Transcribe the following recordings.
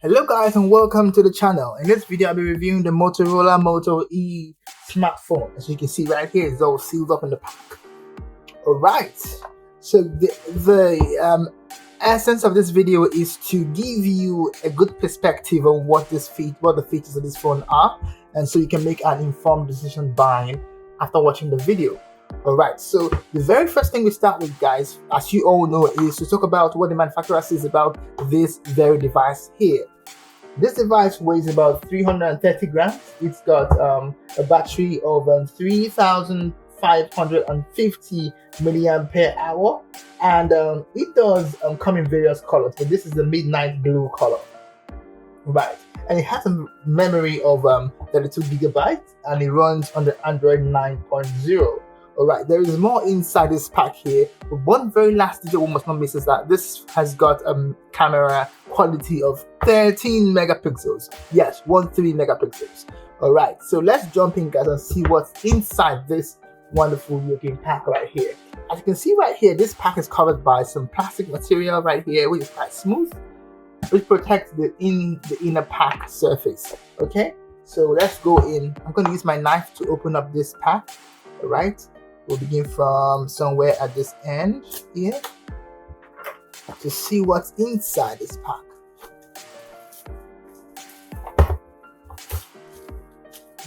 Hello guys and welcome to the channel. In this video I'll be reviewing the Motorola Moto E smartphone. As you can see right here, it's all sealed up in the pack. Alright, so the essence of this video is to give you a good perspective on what the features of this phone are, and so you can make an informed decision buying after watching the video. Alright, so the very first thing we start with, guys, as you all know, is to talk about what the manufacturer says about this very device here. This device weighs about 330 grams. It's got a battery of 3,550 milliampere hour, and it does come in various colors, but this is the midnight blue color, right? And it has a memory of 32 gigabytes, and it runs on the Android 9.0. Alright, there is more inside this pack here, but one very last detail we must not miss is that this has got a camera quality of 13 megapixels. Yes, 13 megapixels. Alright, so let's jump in, guys, and see what's inside this wonderful looking pack right here. As you can see right here, this pack is covered by some plastic material right here, which is quite smooth, which protects the inner pack surface. Okay, so let's go in. I'm going to use my knife to open up this pack. Alright, we'll begin from somewhere at this end here to see what's inside this pack.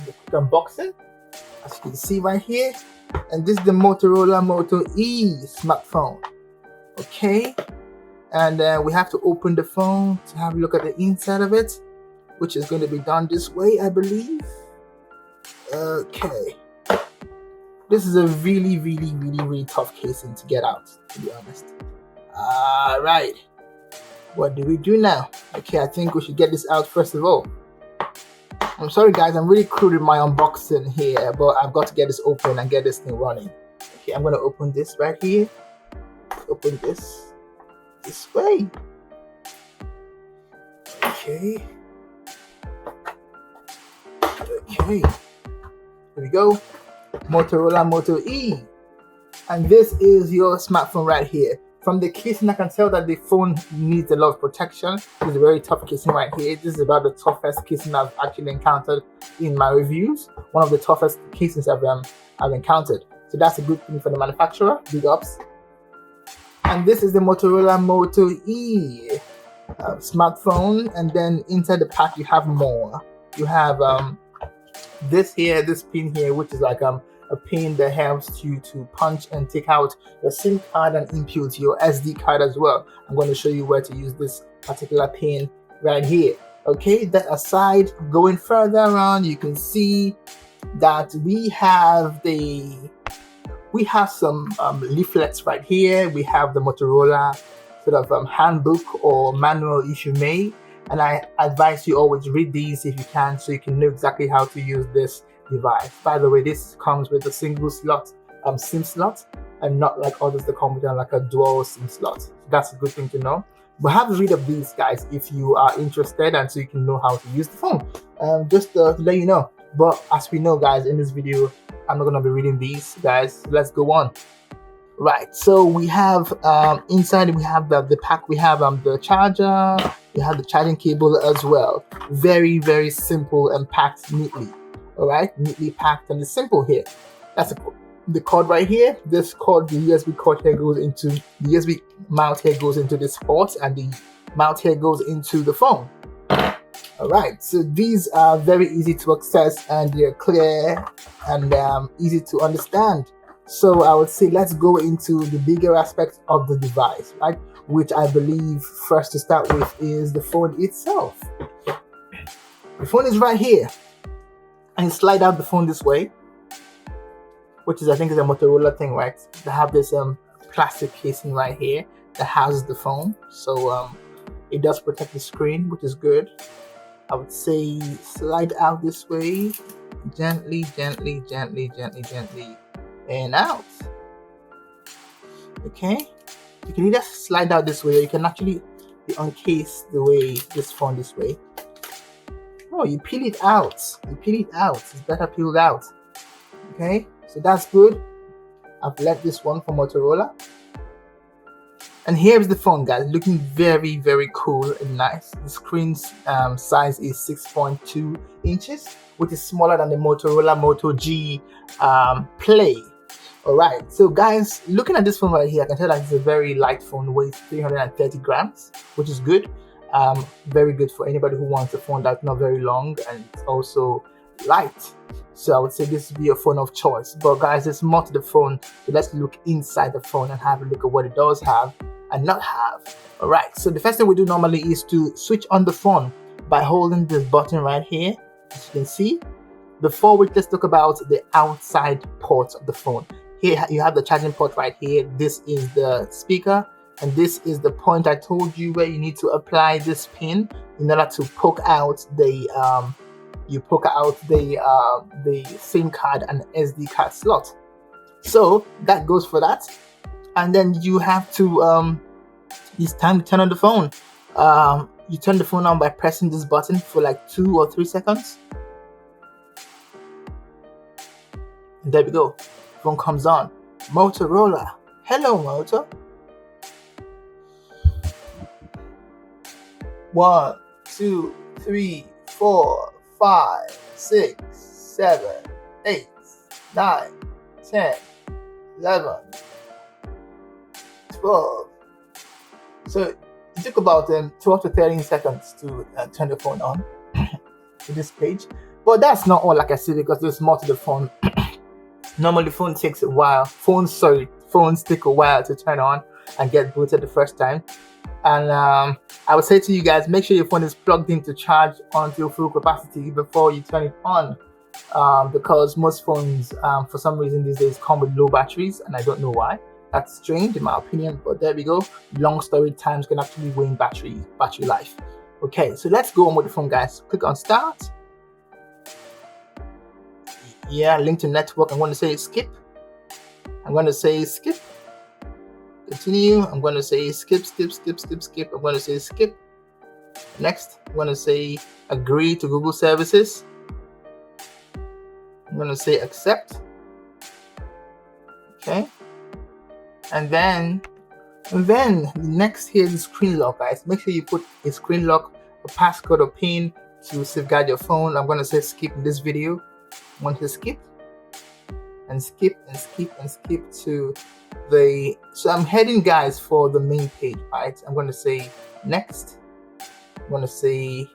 The quick unboxing, as you can see right here, and this is the Motorola Moto E smartphone. Okay, and we have to open the phone to have a look at the inside of it, which is going to be done this way, I believe. Okay. This is a really tough casing to get out, to be honest. Alright, what do we do now? Okay, I think we should get this out first of all. I'm sorry guys, I'm really crude in my unboxing here, but I've got to get this open and get this thing running. Okay, I'm going to open this right here. Open this way. Okay. Okay, here we go. Motorola Moto E, and this is your smartphone right here. From the casing, I can tell that the phone needs a lot of protection. It's a very tough casing right here. This is about the toughest casing I've actually encountered in my reviews. One of the toughest casings I've encountered. So that's a good thing for the manufacturer. Big ups. And this is the Motorola Moto E smartphone, and then inside the pack you have more. You have this pin here, which is like a pin that helps you to punch and take out your SIM card and input your SD card as well. I'm going to show you where to use this particular pin right here. Okay, that aside, going further around, you can see that we have some leaflets right here. We have the Motorola sort of handbook or manual, if you may. And I advise you always read these if you can, so you can know exactly how to use this device. By the way, this comes with a single slot SIM slot, and not like others that come with like a dual SIM slot. So that's a good thing to know. But have a read of these, guys, if you are interested, and so you can know how to use the phone. Just to let you know. But as we know, guys, in this video, I'm not going to be reading these, guys. Let's go on. Right, so we have inside, we have the pack. We have the charger. We have the charging cable as well. Very simple and packed neatly. All right, neatly packed, and it's simple here. That's the cord right here. This cord, the USB cord here goes into the USB mount here goes into this port, and the mount here goes into the phone. All right, so these are very easy to access, and they're clear and easy to understand. So I would say let's go into the bigger aspects of the device, right? Which I believe first to start with is the phone itself. The phone is right here, and you slide out the phone this way, which is, I think, is a Motorola thing, right? They have this plastic casing right here that houses the phone, so it does protect the screen, which is good. I would say slide out this way, gently, and out. Okay, you can either slide out this way, or you can actually uncase the way this phone this way. Oh, you peel it out. It's better peeled out. Okay, so that's good. I've left this one for Motorola. And here is the phone, guys, looking very, very cool and nice. The screen's size is 6.2 inches, which is smaller than the Motorola Moto G Play. Alright, so guys, looking at this phone right here, I can tell that it's a very light phone, weighs 330 grams, which is good. Very good for anybody who wants a phone that's not very long and it's also light. So I would say this would be a phone of choice. But guys, there's more to the phone, so let's look inside the phone and have a look at what it does have and not have. Alright, so the first thing we do normally is to switch on the phone by holding this button right here, as you can see. Before we just talk about the outside ports of the phone. Here you have the charging port right here. This is the speaker, and this is the point I told you where you need to apply this pin in order to poke out the the SIM card and SD card slot. So that goes for that. And then you have to it's time to turn on the phone. You turn the phone on by pressing this button for like 2 or 3 seconds. And there we go. Phone comes on. Motorola. Hello, Moto. 1, 2, 3, 4, 5, 6, 7, 8, 9, 10, 11, 12. So it took about 12 to 13 seconds to turn the phone on to this page. But that's not all, like I said, because there's more to the phone. Normally, phone takes a while. Phones take a while to turn on and get booted the first time. And I would say to you guys, make sure your phone is plugged in to charge onto full capacity before you turn it on. Because most phones, for some reason these days, come with low batteries, and I don't know why. That's strange in my opinion, but there we go. Long storage times can actually wane battery life. Okay, so let's go on with the phone, guys. Click on start. Yeah, link to network. I'm going to say skip. I'm going to say skip. Continue. I'm going to say skip. I'm going to say skip. Next, I'm going to say agree to Google services. I'm going to say accept. Okay. And then next here is the screen lock, guys. Make sure you put a screen lock, a passcode, or PIN to safeguard your phone. I'm going to say skip in this video. I'm going to skip and skip to the. So I'm heading, guys, for the main page, right? I'm going to say next. I'm going to say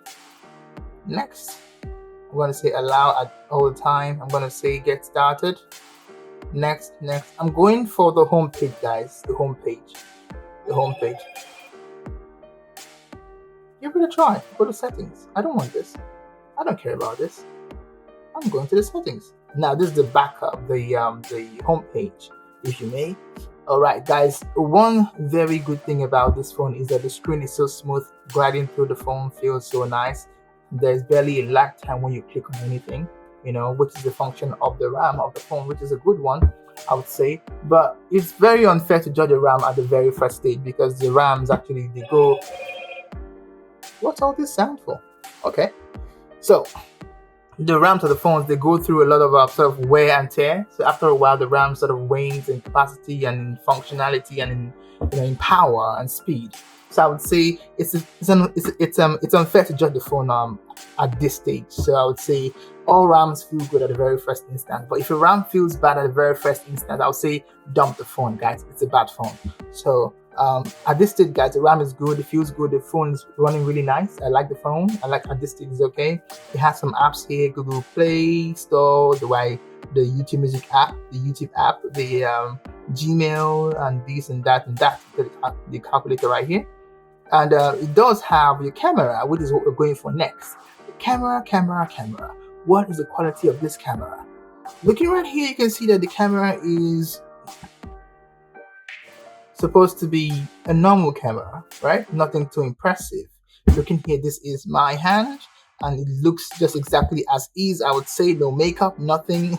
next. I'm going to say allow at all the time. I'm going to say get started. Next. I'm going for the home page, guys. The home page. Give it a try. Go to settings. I don't want this. I don't care about this. I'm going to the settings. Now this is the backup, the home page, if you may. Alright, guys, one very good thing about this phone is that the screen is so smooth. Gliding through the phone feels so nice. There's barely a lag time when you click on anything, which is the function of the RAM of the phone, which is a good one, I would say. But it's very unfair to judge a RAM at the very first stage, because the RAMs actually, they go. What's all this sound for? Okay, so the RAMs of the phones, they go through a lot of sort of wear and tear. So after a while, the RAM sort of wanes in capacity and in functionality and in power and speed. So I would say it's unfair to judge the phone at this stage. So I would say all RAMs feel good at the very first instant. But if a RAM feels bad at the very first instant, I would say dump the phone, guys. It's a bad phone. So at this stage, guys, the RAM is good. It feels good. The phone is running really nice. I like the phone. I like how this stage is okay. It has some apps here: Google Play Store, the YouTube Music app, the YouTube app, the Gmail, and this and that and that. The calculator right here. And it does have your camera, which is what we're going for next. Camera. What is the quality of this camera? Looking right here, you can see that the camera is supposed to be a normal camera, right? Nothing too impressive. Looking here, this is my hand, and it looks just exactly as is. I would say no makeup, nothing.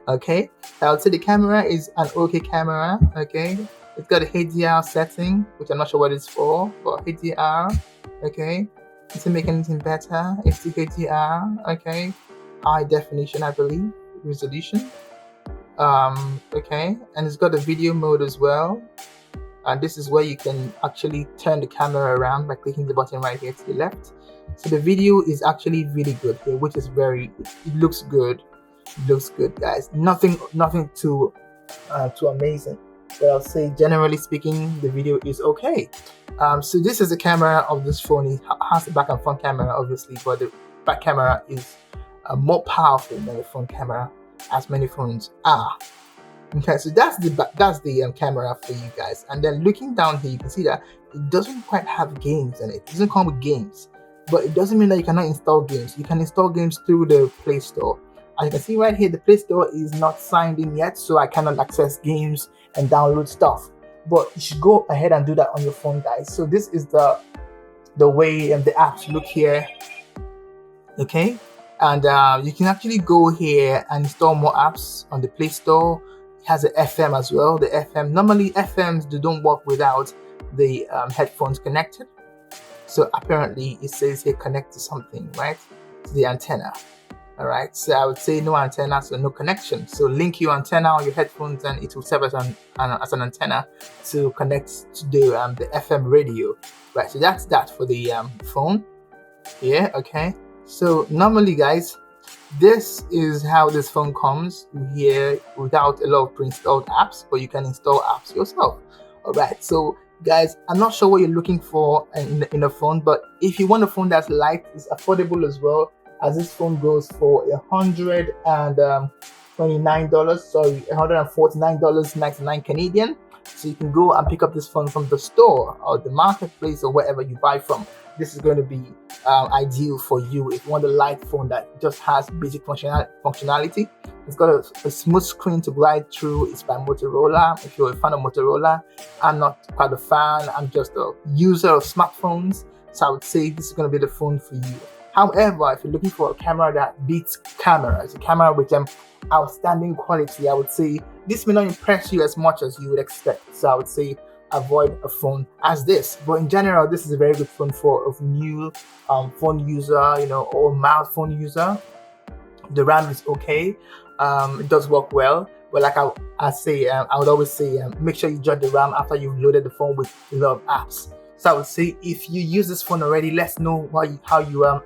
Okay, I would say the camera is an okay camera. Okay. It's got a HDR setting, which I'm not sure what it's for, but HDR, okay. Does it make anything better? It's the HDR, okay. High definition, I believe, resolution. Okay, and it's got a video mode as well. and this is where you can actually turn the camera around by clicking the button right here to the left. So the video is actually really good here, which is it looks good. It looks good, guys. Nothing too amazing, but I'll say generally speaking the video is okay. So this is the camera of this phone. It has the back and front camera obviously, but the back camera is more powerful than the front camera, as many phones are. Okay, so that's the camera for you guys. And then looking down here, you can see that it doesn't quite have games in it. It doesn't come with games, but it doesn't mean that you cannot install games. You can install games through the Play Store. As you can see right here, the Play Store is not signed in yet, so I cannot access games and download stuff. But you should go ahead and do that on your phone, guys. So this is the way the apps look here. Okay, and you can actually go here and install more apps on the Play Store. It has an FM as well. The FM, normally FMs don't work without the headphones connected. So apparently it says here connect to something, right? To the antenna. All right, so I would say no antenna, so no connection. So link your antenna on your headphones and it will serve as an antenna to connect to the FM radio. Right, so that's that for the phone. Yeah, okay. So normally, guys, this is how this phone comes here without a lot of pre-installed apps, but you can install apps yourself. All right, so guys, I'm not sure what you're looking for in a phone, but if you want a phone that's light, it's affordable as well, as this phone goes for $149 Canadian. So you can go and pick up this phone from the store or the marketplace or wherever you buy from. This is going to be ideal for you if you want a light phone that just has basic functionality. It's got a smooth screen to glide through. It's by Motorola. If you're a fan of Motorola, I'm not quite a fan. I'm just a user of smartphones, so I would say this is going to be the phone for you. However, if you're looking for a camera that beats cameras, a camera with outstanding quality, I would say this may not impress you as much as you would expect. So I would say avoid a phone as this. But in general, this is a very good phone for a new phone user, or mild phone user. The RAM is okay. It does work well. But like I would always say, make sure you judge the RAM after you've loaded the phone with a lot of apps. So I would say if you use this phone already, let's know how you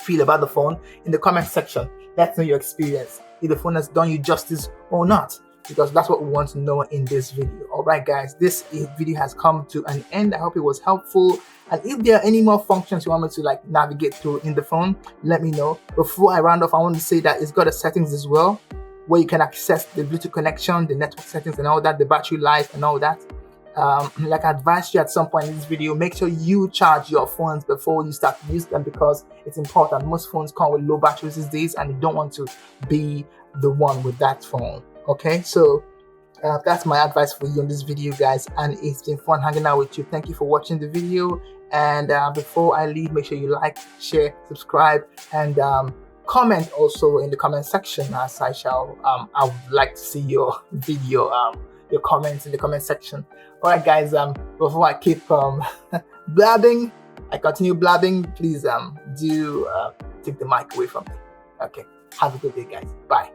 feel about the phone in the comment section. Let's know your experience, if the phone has done you justice or not, because that's what we want to know in this video. All right, guys, this video has come to an end. I hope it was helpful. And if there are any more functions you want me to navigate through in the phone, let me know. Before I round off, I want to say that it's got a settings as well, where you can access the Bluetooth connection, the network settings and all that, the battery life and all that. Like I advised you at some point in this video, make sure you charge your phones before you start to use them, because it's important. Most phones come with low batteries these days and you don't want to be the one with that phone. Okay, so that's my advice for you on this video, guys, and it's been fun hanging out with you. Thank you for watching the video, and before I leave, make sure you like, share, subscribe, and comment also in the comment section, as I would like to see your video, your comments in the comment section. All right, guys, before I keep blabbing, I continue blabbing, please do take the mic away from me. Okay, have a good day, guys. Bye.